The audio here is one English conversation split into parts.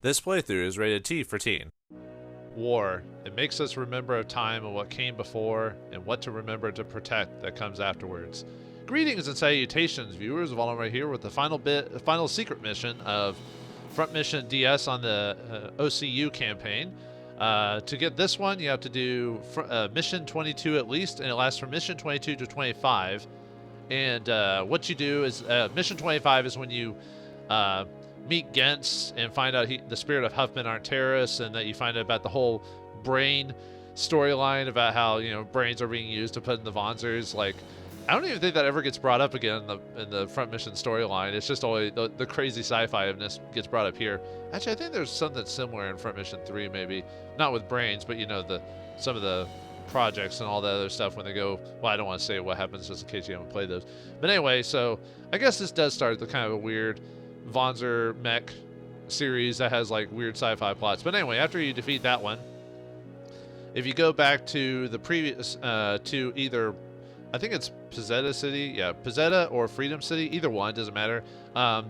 This playthrough is rated T for teen. War. It makes us remember a time of what came before and what to remember to protect that comes afterwards. Greetings and salutations, viewers. Vauldemare here with the final secret mission of Front Mission DS on the OCU campaign. To get this one, you have to do Mission 22 at least, and it lasts from Mission 22 to 25. And what you do is Mission 25 is when you meet Gents and find out the spirit of Huffman aren't terrorists, and that you find out about the whole brain storyline about how brains are being used to put in the wanzers. Like, I don't even think that ever gets brought up again in the Front Mission storyline. It's just always the crazy sci-fi-ness gets brought up here. Actually, I think there's something similar in Front Mission 3, maybe not with brains, but some of the projects and all that other stuff when they go. Well, I don't want to say what happens just in case you haven't played those. But anyway, so I guess this does start the kind of a weird Wanzer mech series that has like weird sci-fi plots. But anyway, after you defeat that one, if you go back to the previous to either, I think it's Pizzetta City, yeah, Pizzetta or Freedom City, either one, doesn't matter.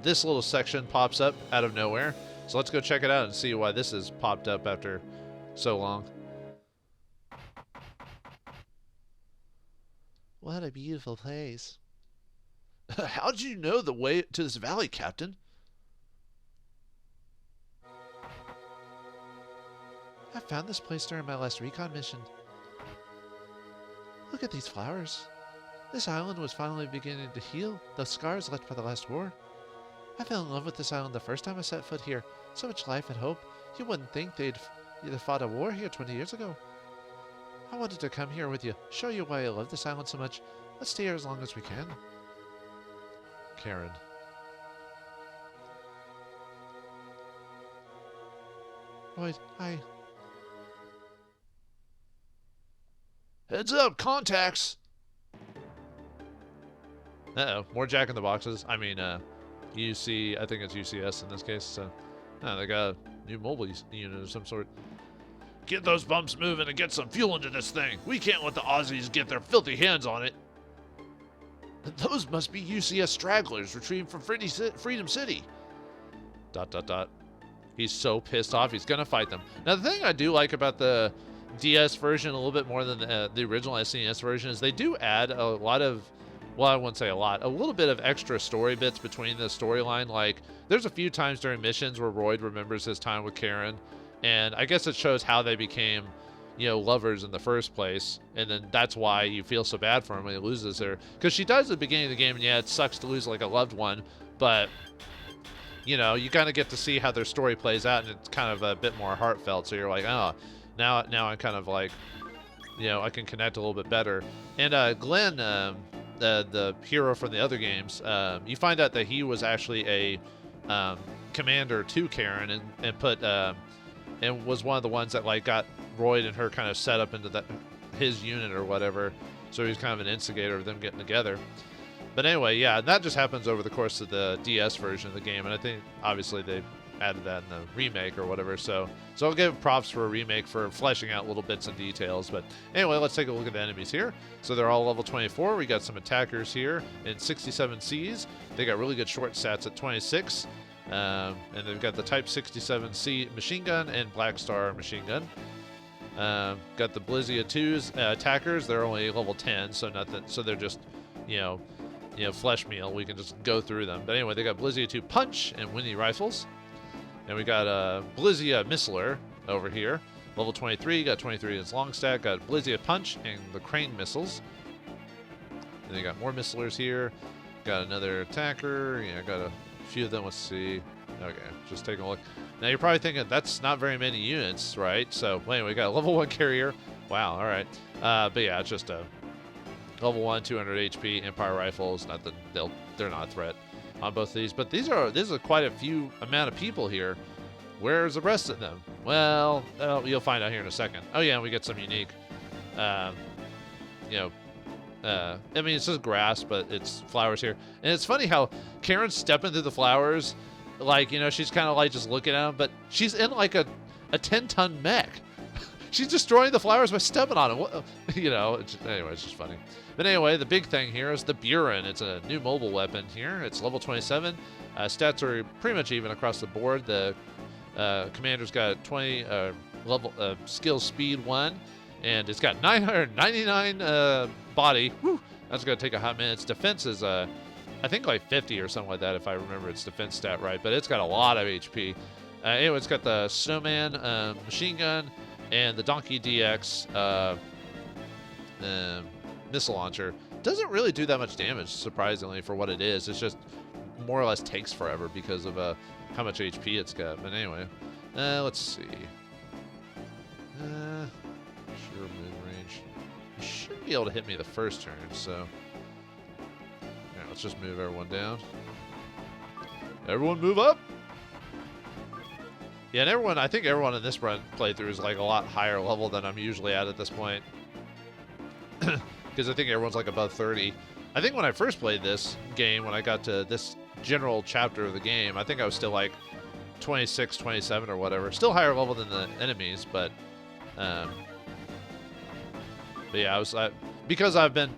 This little section pops up out of nowhere, so let's go check it out and see why this has popped up after so long. What a beautiful place. How did you know the way to this valley, Captain? I found this place during my last recon mission. Look at these flowers. This island was finally beginning to heal the scars left by the last war. I fell in love with this island the first time I set foot here. So much life and hope. You wouldn't think they'd either fought a war here 20 years ago. I wanted to come here with you, show you why I love this island so much. Let's stay here as long as we can. Karen. Lloyd, hi. Heads up, contacts! Uh-oh, more Jack in the Boxes. I mean, UC, I think it's UCS in this case, so. Oh, they got a new mobile unit of some sort. Get those bumps moving and get some fuel into this thing. We can't let the Aussies get their filthy hands on it. Those must be UCS stragglers retrieved from Freedom City. ... He's so pissed off, he's gonna fight them. Now, the thing I do like about the DS version a little bit more than the original SNES version is they do add a lot of, well, I wouldn't say a lot, a little bit of extra story bits between the storyline. Like, there's a few times during missions where Royd remembers his time with Karen, and I guess it shows how they became, lovers in the first place, and then that's why you feel so bad for him when he loses her. Because she does at the beginning of the game, and yeah, it sucks to lose like a loved one, but you kind of get to see how their story plays out, and it's kind of a bit more heartfelt, so you're like, oh, now I'm kind of like, I can connect a little bit better. And Glenn, the hero from the other games, you find out that he was actually a commander to Karen, and put and was one of the ones that like got Royd and her kind of set up into his unit or whatever. So he's kind of an instigator of them getting together. But anyway, yeah, that just happens over the course of the DS version of the game, and I think obviously they added that in the remake or whatever. So I'll give props for a remake for fleshing out little bits and details. But anyway, let's take a look at the enemies here. So they're all level 24. We got some attackers here in 67 Cs. They got really good short stats at 26. And they've got the Type 67C machine gun and Black Star machine gun. Got the Blizzia 2's attackers. They're only level 10, so nothing. So they're just, flesh meal. We can just go through them. But anyway, they got Blizzia 2 punch and Winnie rifles. And we got Blizzia missiler over here, level 23. Got 23 in its long stack. Got Blizzia punch and the crane missiles. And they got more missilers here. Got another attacker. Yeah, got a few of them. Let's see. Okay, just taking a look. Now you're probably thinking that's not very many units, right? So anyway, we got a level 1 carrier. Wow, all right. But yeah, it's just a level 1, 200 HP Empire rifles. Nothing. They're not a threat on both of these. But this is quite a few amount of people here. Where's the rest of them? Well, you'll find out here in a second. Oh yeah, we get some unique. I mean, it's just grass, but it's flowers here. And it's funny how Karen's stepping through the flowers, like, she's kind of like just looking at them, but she's in like a 10-ton mech. She's destroying the flowers by stepping on them. Anyway, it's just funny. But anyway, the big thing here is the Buren. It's a new mobile weapon here. It's level 27. Stats are pretty much even across the board. The Commander's got 20 level skill speed 1, and it's got 999 body. Whew, that's gonna take a hot minute. Its defense is I think like 50 or something like that, if I remember its defense stat right. But it's got a lot of HP. Anyway, it's got the Snowman machine gun and the Donkey DX missile launcher. Doesn't really do that much damage, surprisingly, for what it is. It's just more or less takes forever because of how much HP it's got. But anyway, let's see. Sure, mid-range. You shouldn't be able to hit me the first turn, so... Yeah, let's just move everyone down. Everyone move up! Yeah, and everyone, I think everyone in this run playthrough is like a lot higher level than I'm usually at this point. Because I think everyone's like above 30. I think when I first played this game, when I got to this general chapter of the game, I think I was still like 26, 27 or whatever. Still higher level than the enemies, but yeah, I was because I've been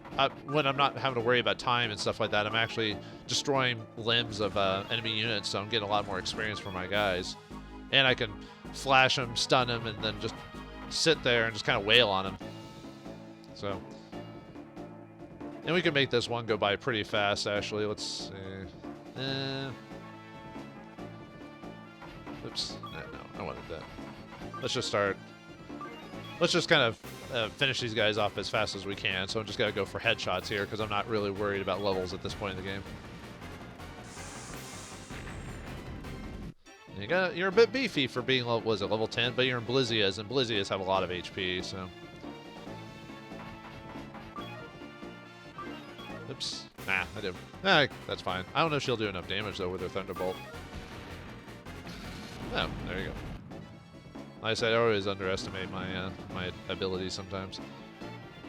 when I'm not having to worry about time and stuff like that, I'm actually destroying limbs of enemy units, so I'm getting a lot more experience for my guys, and I can flash them, stun them, and then just sit there and just kind of wail on them. So, and we can make this one go by pretty fast, actually. Let's see. Oops. No, I wanted that. Let's just start. Let's just kind of finish these guys off as fast as we can. So I'm just going to go for headshots here because I'm not really worried about levels at this point in the game. You're a bit beefy for being, was it level 10? But you're in Blizzias, and Blizzias have a lot of HP, so... Oops. Nah, I did. Nah, that's fine. I don't know if she'll do enough damage, though, with her Thunderbolt. Oh, there you go. Like I said, I always underestimate my my abilities sometimes.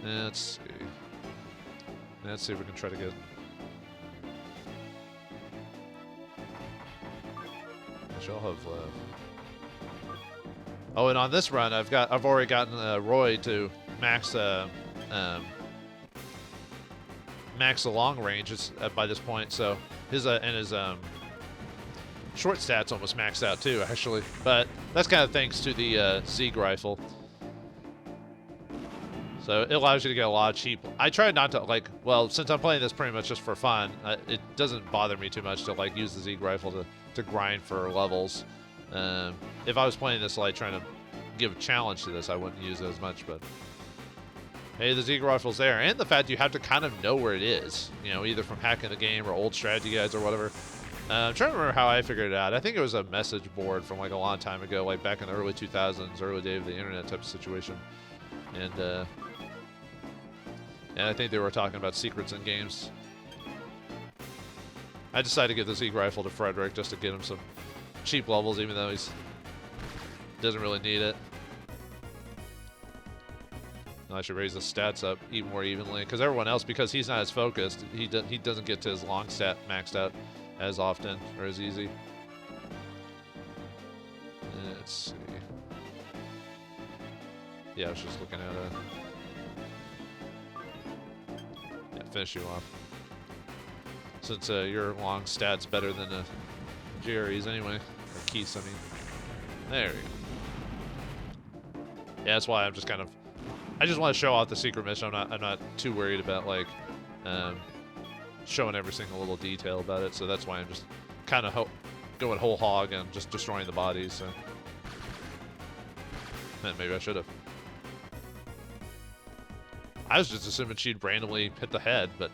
Let's see. Let's see if we can try to get... I'll have oh, and on this run, I've already gotten Roy to max max the long range by this point. So his short stats almost maxed out too, actually. But that's kind of thanks to the Zeke rifle. So it allows you to get a lot of cheap. I try not to well, since I'm playing this pretty much just for fun, it doesn't bother me too much to use the Zeke rifle to grind for levels. If I was playing this trying to give a challenge to this, I wouldn't use it as much, but hey, the Zeke rifle's there, and the fact you have to kind of know where it is, either from hacking the game or old strategy guides or whatever. I'm trying to remember how I figured it out. I think it was a message board from a long time ago, back in the early 2000s, early day of the internet type of situation, and I think they were talking about secrets in games. I decided to give the Zeke rifle to Frederick just to get him some cheap levels, even though he doesn't really need it. I should raise the stats up even more evenly, because everyone else, because he's not as focused, he doesn't get to his long stat maxed out as often or as easy. Let's see. Yeah, I was just looking at finish you off. Since your long stat's better than Jerry's anyway. Or Keith's, I mean. There we go. Yeah, that's why I'm just kind of... I just want to show off the secret mission. I'm not too worried about, showing every single little detail about it. So that's why I'm just kind of going whole hog and just destroying the bodies. So. Man, maybe I should have. I was just assuming she'd randomly hit the head, but...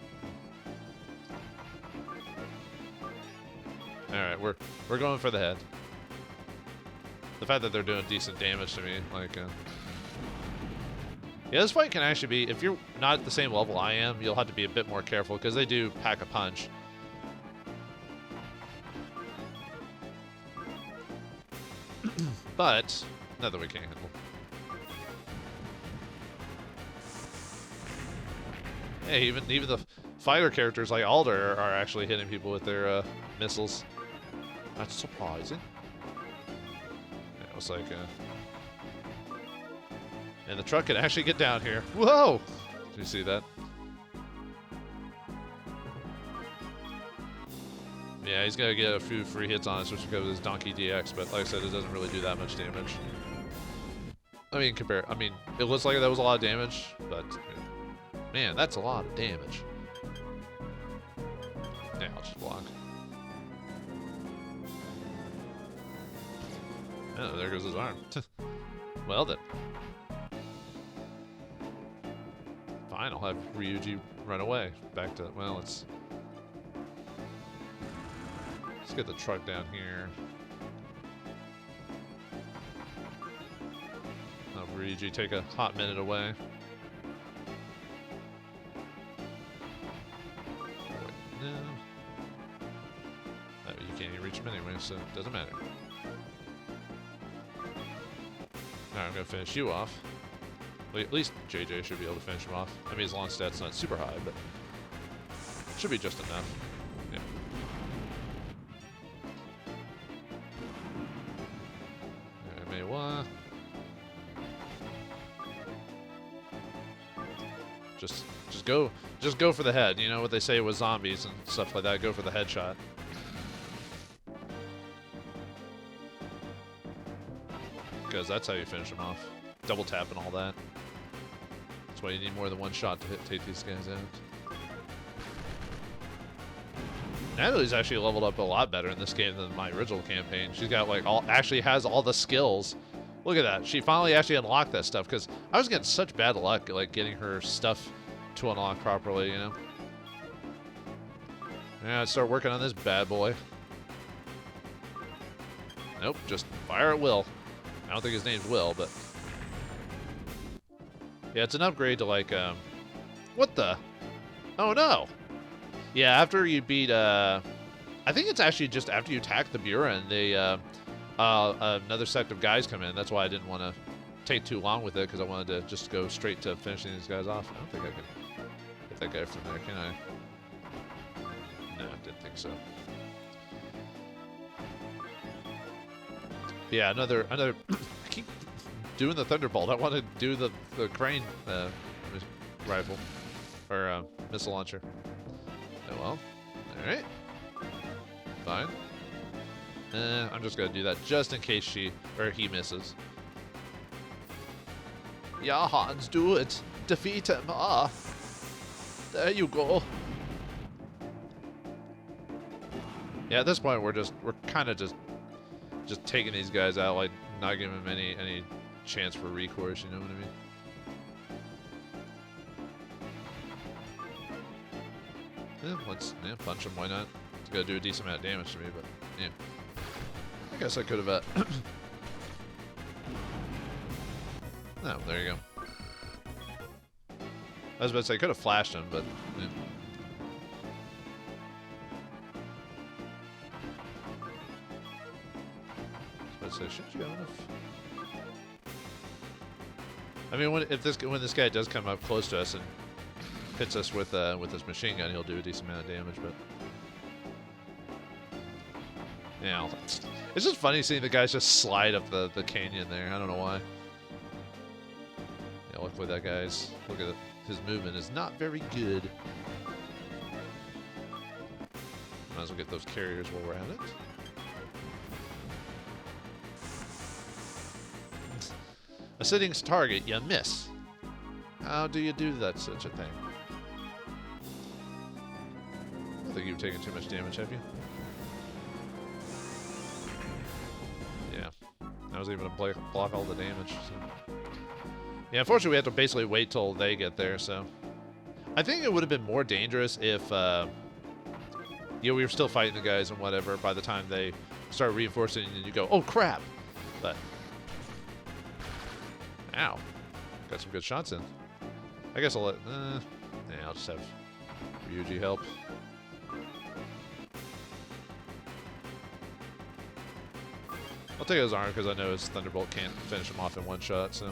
Alright, we're going for the head. The fact that they're doing decent damage to me, yeah, this fight can actually be, if you're not at the same level I am, you'll have to be a bit more careful, because they do pack a punch. But, nothing we can't handle. Hey, even the fighter characters like Alder are actually hitting people with their missiles. That's surprising. Yeah, it was and the truck can actually get down here. Whoa! Did you see that? Yeah, he's gonna get a few free hits on us, which because of his Donkey DX, but like I said, it doesn't really do that much damage. I mean, it looks like that was a lot of damage, but man, that's a lot of damage. Yeah, I'll just block. Oh, there goes his arm. Well then. Fine, I'll have Ryuji run away. Back to, well, let's get the truck down here. Have Ryuji take a hot minute away. No. Oh, you can't even reach him anyway, so it doesn't matter. Alright, I'm gonna finish you off. Well, at least JJ should be able to finish him off. I mean, his launch stat's not super high, but should be just enough. Yeah. Mewa. Just go for the head. You know what they say with zombies and stuff like that. Go for the headshot. Because that's how you finish them off. Double tap and all that. That's why you need more than one shot to take these guys out. Natalie's actually leveled up a lot better in this game than my original campaign. She's got like actually has all the skills. Look at that. She finally actually unlocked that stuff because I was getting such bad luck like getting her stuff to unlock properly, you know. Yeah, I'd start working on this bad boy. Nope, just fire at will. I don't think his name's Will, but yeah, it's an upgrade to like what the? Oh no! Yeah, after you beat I think it's actually just after you attack the Buren, they another sect of guys come in. That's why I didn't want to take too long with it because I wanted to just go straight to finishing these guys off. I don't think I can get that guy from there, can I? No, I didn't think so. Yeah, another. I keep doing the Thunderbolt. I want to do the crane rifle or missile launcher. Oh well. All right. Fine. I'm just gonna do that just in case he misses. Yeah, Hans, do it. Defeat him. Ah. There you go. Yeah, at this point we're kind of just taking these guys out, like not giving them any chance for recourse. You know what I mean? Yeah, let's punch him. Why not? It's gonna do a decent amount of damage to me, but yeah. I guess I could have. No, there you go. I was about to say I could have flashed him, but. Yeah. So shouldn't you have enough? I mean, when this guy does come up close to us and hits us with his machine gun, he'll do a decent amount of damage. But yeah, it's just funny seeing the guys just slide up the canyon there. I don't know why. Yeah, luckily that guy's look at it. His movement is not very good. Might as well get those carriers while we're at it. A sitting target, you miss. How do you do that, such a thing? I don't think you've taken too much damage, have you? Yeah. I was able to block all the damage. So. Yeah, unfortunately we have to basically wait till they get there, so. I think it would have been more dangerous if, we were still fighting the guys and whatever by the time they start reinforcing and you go, oh crap! But. Ow. Got some good shots in. I guess I'll let... I'll just have Ryuji help. I'll take his arm because I know his Thunderbolt can't finish him off in one shot, so...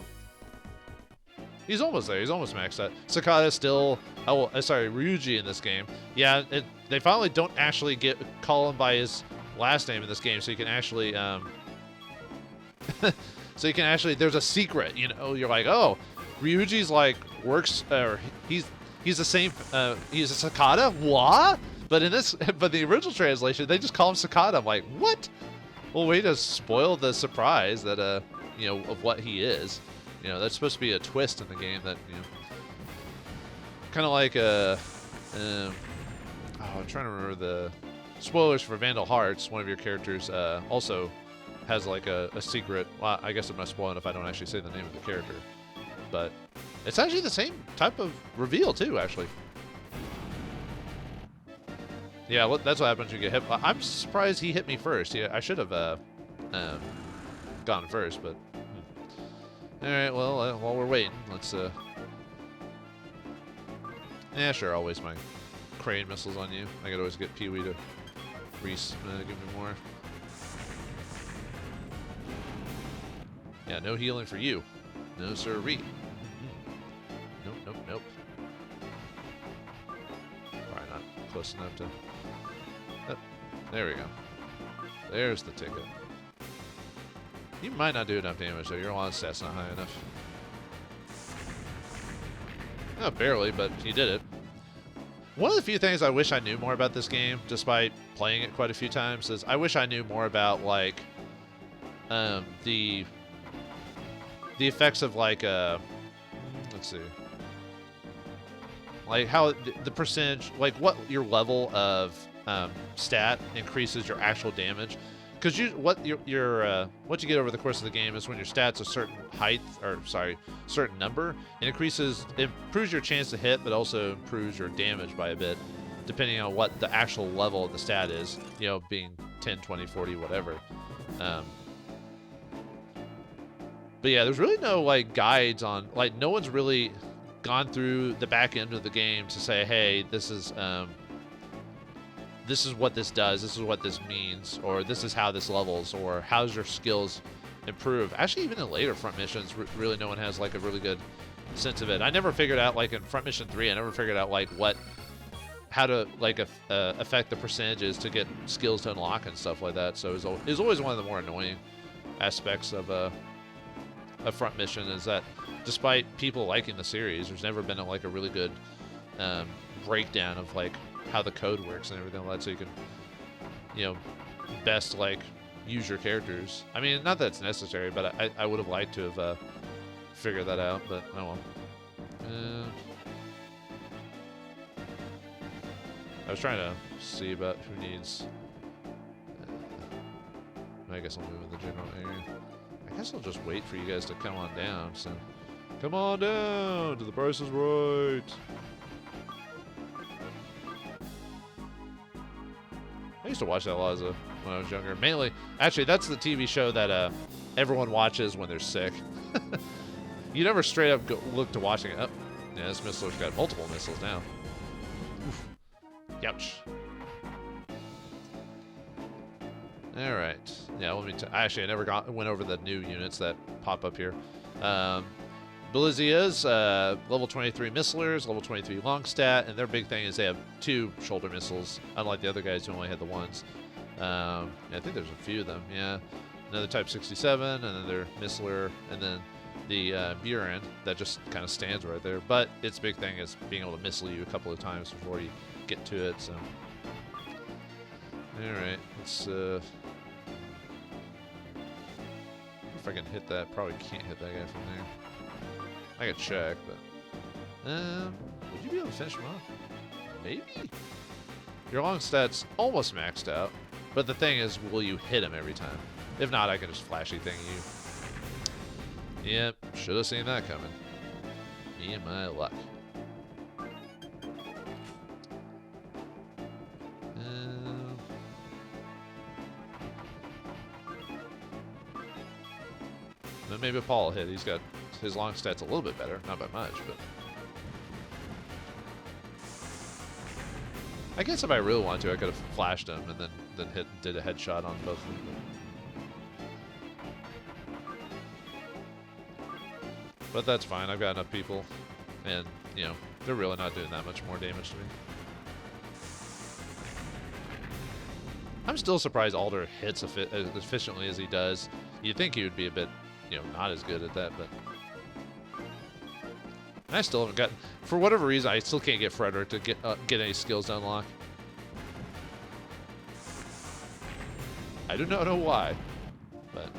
He's almost there. He's almost maxed out. Sakata still... Oh, sorry, Ryuji in this game. Yeah, they finally don't actually call him by his last name in this game, so you can actually... So you can actually, there's a secret, you know, you're like, oh, Ryuji's like, works, or he's the same, he's a Sakata? What? But in this, but the original translation, they just call him Sakata. I'm like, what? Well, way to spoil the surprise that you know, of what he is. You know, that's supposed to be a twist in the game that, you know, kind of like oh, I'm trying to remember the spoilers for Vandal Hearts. One of your characters also has like a secret. Well, I guess I'm not spoiling if I don't actually say the name of the character, but it's actually the same type of reveal too, actually. Yeah, that's what happens when you get hit. I'm surprised he hit me first. Yeah, I should have gone first, but all right. Well, while we're waiting, let's yeah, sure. I'll waste my crane missiles on you. I could always get Pee-wee to give me more. Yeah, no healing for you. No sirree. Nope, nope, nope. Probably not close enough to... Oh, there we go. There's the ticket. You might not do enough damage, though. Your lawn stat's not high enough. Oh, barely, but you did it. One of the few things I wish I knew more about this game, despite playing it quite a few times, is I wish I knew more about, like, the effects of, like, let's see. Like, how the percentage, like, what your level of stat increases your actual damage. Because what you get over the course of the game is when your stat's a certain height, or sorry, certain number, it improves your chance to hit, but also improves your damage by a bit, depending on what the actual level of the stat is, you know, being 10, 20, 40, whatever. But yeah, there's really no, like, guides on, like, no one's really gone through the back end of the game to say, hey, this is what this does, this is what this means, or this is how this levels, or how's your skills improve. Actually, even in later front missions, really no one has, like, a really good sense of it. I never figured out, like, in front mission 3, I never figured out, like, how to, like, affect the percentages to get skills to unlock and stuff like that. So it was always one of the more annoying aspects of a front mission, is that despite people liking the series, there's never been like a really good breakdown of, like, how the code works and everything like that, so you can, you know, best, like, use your characters. I mean, not that it's necessary, but I would have liked to have figured that out, but oh well. I was trying to see about who needs... I guess I'll move in the general area. I guess I'll just wait for you guys to come on down, so... Come on down to the Price is Right! I used to watch that a lot when I was younger. Mainly, actually, that's the TV show that everyone watches when they're sick. You never straight up look to watching it. Oh, yeah, this missile's got multiple missiles now. Oof. Youch. All right. Yeah, let me. Actually, I never went over the new units that pop up here. Belizea's level 23 missilers, level 23 long stat, and their big thing is they have 2 shoulder missiles, unlike the other guys who only had the ones. I think there's a few of them, yeah. Another Type 67, and then their missiler, and then the Buran that just kind of stands right there. But its big thing is being able to missile you a couple of times before you get to it, so. Alright, let's, if I can hit that, probably can't hit that guy from there. I could check, but... would you be able to finish him off? Maybe? Your long stat's almost maxed out, but the thing is, will you hit him every time? If not, I can just flashy thing you. Yep, should have seen that coming. Me and my luck. Then maybe Paul will hit. He's got his long stat's a little bit better, not by much, but I guess if I really wanted to, I could have flashed him and then did a headshot on both of them. But that's fine. I've got enough people, and you know they're really not doing that much more damage to me. I'm still surprised Alder hits as efficiently as he does. You'd think he would be a bit, you know, not as good at that, but I still haven't gotten, for whatever reason, I still can't get Frederick to get any skills to unlock. I do not know why, but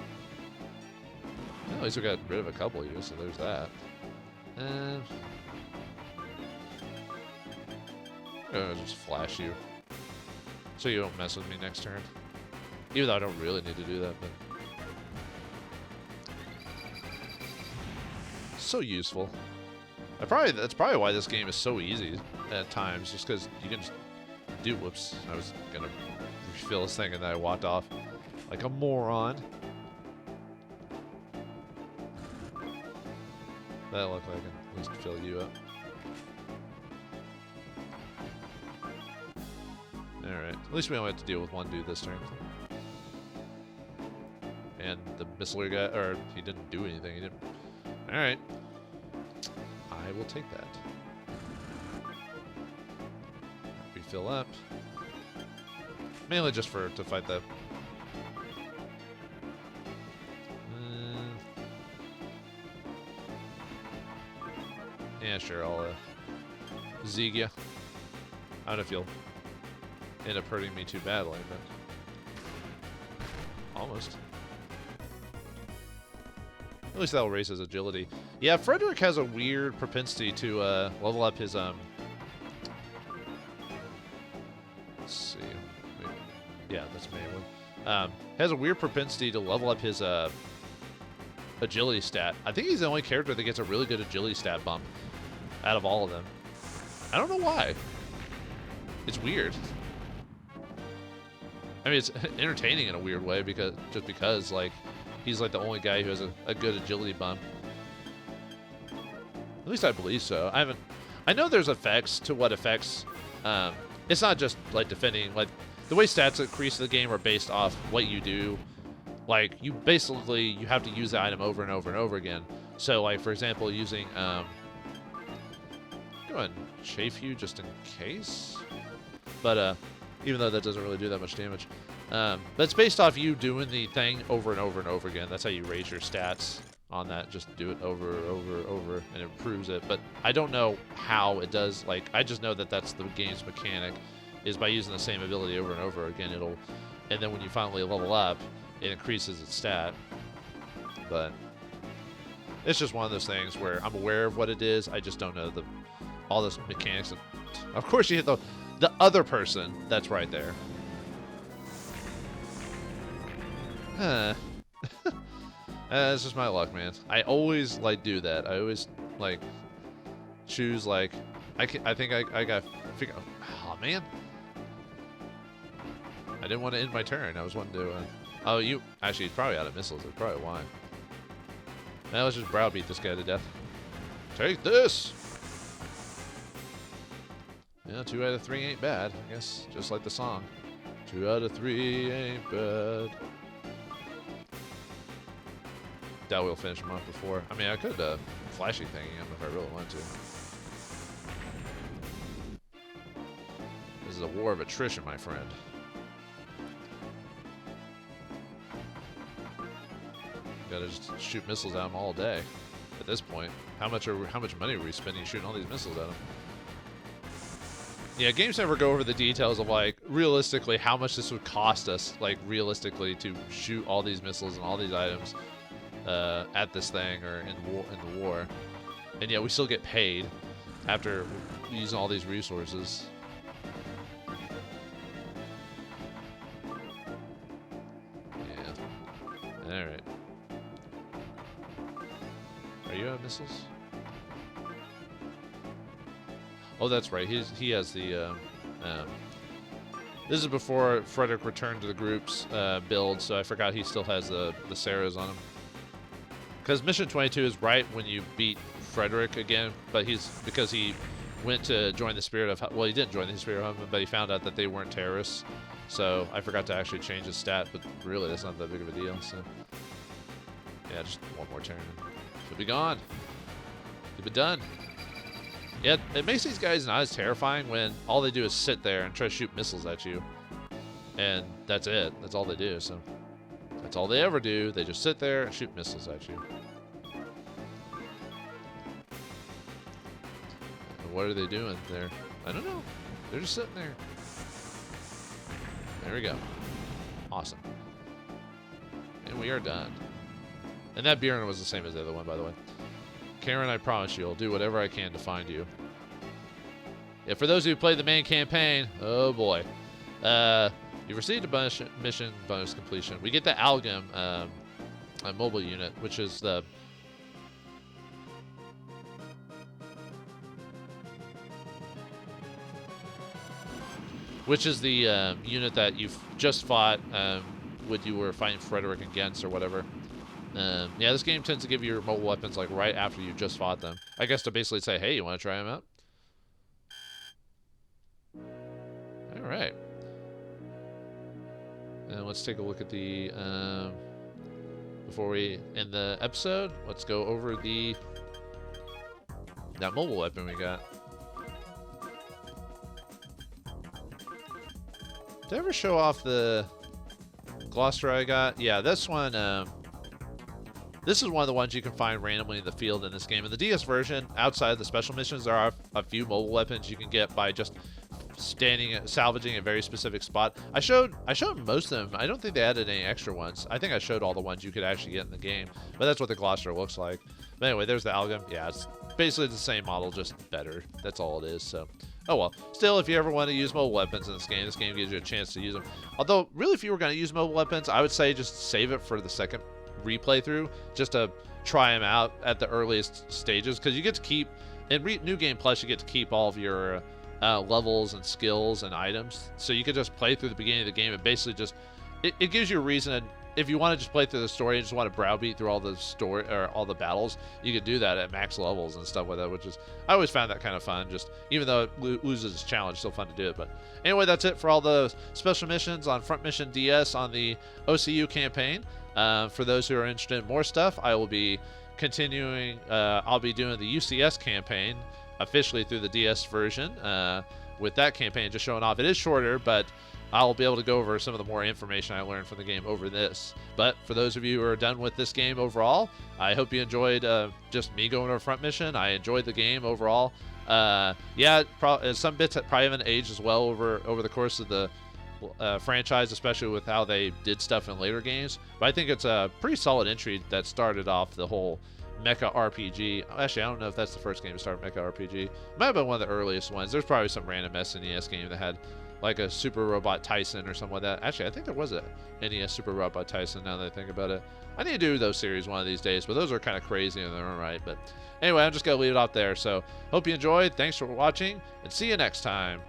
at least we got rid of a couple of you, so there's that. And I'll just flash you so you don't mess with me next turn. Even though I don't really need to do that, but so useful. That's probably why this game is so easy at times, just because you can just do. Whoops! I was gonna refill this thing and then I walked off like a moron. That looked like I can at least fill you up. Alright, at least we only have to deal with one dude this turn. And the missiler guy, or he didn't do anything, he didn't. Alright. I will take that. Refill up. Mainly just to fight that. Yeah, sure, I'll Zeeg ya. I don't know if you'll end up hurting me too badly, but almost. At least that'll raise his agility. Yeah, Frederick has a weird propensity to level up his let's see. Wait. Yeah, that's mainly. Has a weird propensity to level up his agility stat. I think he's the only character that gets a really good agility stat bump out of all of them. I don't know why. It's weird. I mean, it's entertaining in a weird way because like he's like the only guy who has a good agility bump. At least I believe so. I know there's effects to what affects. It's not just like defending. Like the way stats increase in the game are based off what you do. Like you have to use the item over and over and over again. So like for example, using go ahead and chafe you just in case. But even though that doesn't really do that much damage. That's based off you doing the thing over and over and over again. That's how you raise your stats on that. Just do it over, and it improves it. But I don't know how it does. Like, I just know that that's the game's mechanic, is by using the same ability over and over again, and then when you finally level up, it increases its stat. But it's just one of those things where I'm aware of what it is. I just don't know all those mechanics. Of course, you hit the other person that's right there. It's just my luck, man. I always do that. I always choose I think I got figure. Oh man, I didn't want to end my turn. I was wanting to. Oh, you actually he's probably out of missiles. That's probably why. Now let's just browbeat this guy to death. Take this. Yeah, 2 out of 3 ain't bad. I guess just like the song. 2 out of 3 ain't bad. Doubt we'll finish him off before. I mean, I could flashy thing him if I really wanted to. This is a war of attrition, my friend. Gotta just shoot missiles at him all day. At this point, how much money are we spending shooting all these missiles at him? Yeah, games never go over the details of realistically how much this would cost us, realistically, to shoot all these missiles and all these items at this thing or in the war, and yet we still get paid after using all these resources. Yeah. All right. Are you out of missiles? Oh, that's right. He has the. This is before Frederick returned to the group's build, so I forgot he still has the Sarahs on him. Because Mission 22 is right when you beat Frederick again, but because he went to join the Spirit of. Well, he didn't join the Spirit of Human, but he found out that they weren't terrorists. So I forgot to actually change his stat, but really that's not that big of a deal. So yeah, just one more turn. He'll be gone. He'll be done. Yeah, it makes these guys not as terrifying when all they do is sit there and try to shoot missiles at you. And that's it. That's all they do. So that's all they ever do. They just sit there and shoot missiles at you. And what are they doing there? I don't know. They're just sitting there. There we go. Awesome. And we are done. And that beer was the same as the other one, by the way. Karen, I promise you, I'll do whatever I can to find you. Yeah, for those who played the main campaign, oh boy. You've received a mission bonus completion. We get the Algem a mobile unit, which is the... unit that you've just fought when you were fighting Frederick against or whatever. Yeah, this game tends to give you your mobile weapons like right after you just fought them. I guess to basically say, hey, you want to try them out? All right. And let's take a look at the... before we end the episode, let's go over that mobile weapon we got. Did I ever show off the Gloster I got? Yeah, this one, this is one of the ones you can find randomly in the field in this game. In the DS version, outside of the special missions, there are a few mobile weapons you can get by just salvaging a very specific spot. I showed most of them. I don't think they added any extra ones. I think I showed all the ones you could actually get in the game, but that's what the Gloster looks like. But anyway, there's the Algem. Yeah, it's basically the same model, just better. That's all it is, so... Oh well. Still, if you ever want to use mobile weapons in this game gives you a chance to use them. Although, really, if you were going to use mobile weapons, I would say just save it for the second replay through, just to try them out at the earliest stages, because you get to keep, in New Game Plus, you get to keep all of your levels and skills and items. So you could just play through the beginning of the game and basically just, it gives you a reason to, if you want to just play through the story and just want to browbeat through all the story or all the battles, you could do that at max levels and stuff like that, which is, I always found that kind of fun. Just even though it loses its challenge, still fun to do it. But anyway, that's it for all the special missions on Front Mission DS on the OCU campaign. For those who are interested in more stuff, I will be continuing. I'll be doing the UCS campaign officially through the DS version. With that campaign just showing off, it is shorter, but I'll be able to go over some of the more information I learned from the game over this. But for those of you who are done with this game overall, I hope you enjoyed just me going over Front Mission. I enjoyed the game overall. Yeah, some bits that probably haven't aged as well over the course of the franchise, especially with how they did stuff in later games. But I think it's a pretty solid entry that started off the whole mecha RPG. Actually, I don't know if that's the first game to start mecha RPG. Might have been one of the earliest ones. There's probably some random SNES game that had like a Super Robot Tyson or something like that. Actually, I think there was a NES Super Robot Tyson now that I think about it. I need to do those series one of these days, but those are kind of crazy in their own right. But anyway, I'm just going to leave it out there. So hope you enjoyed. Thanks for watching, and see you next time.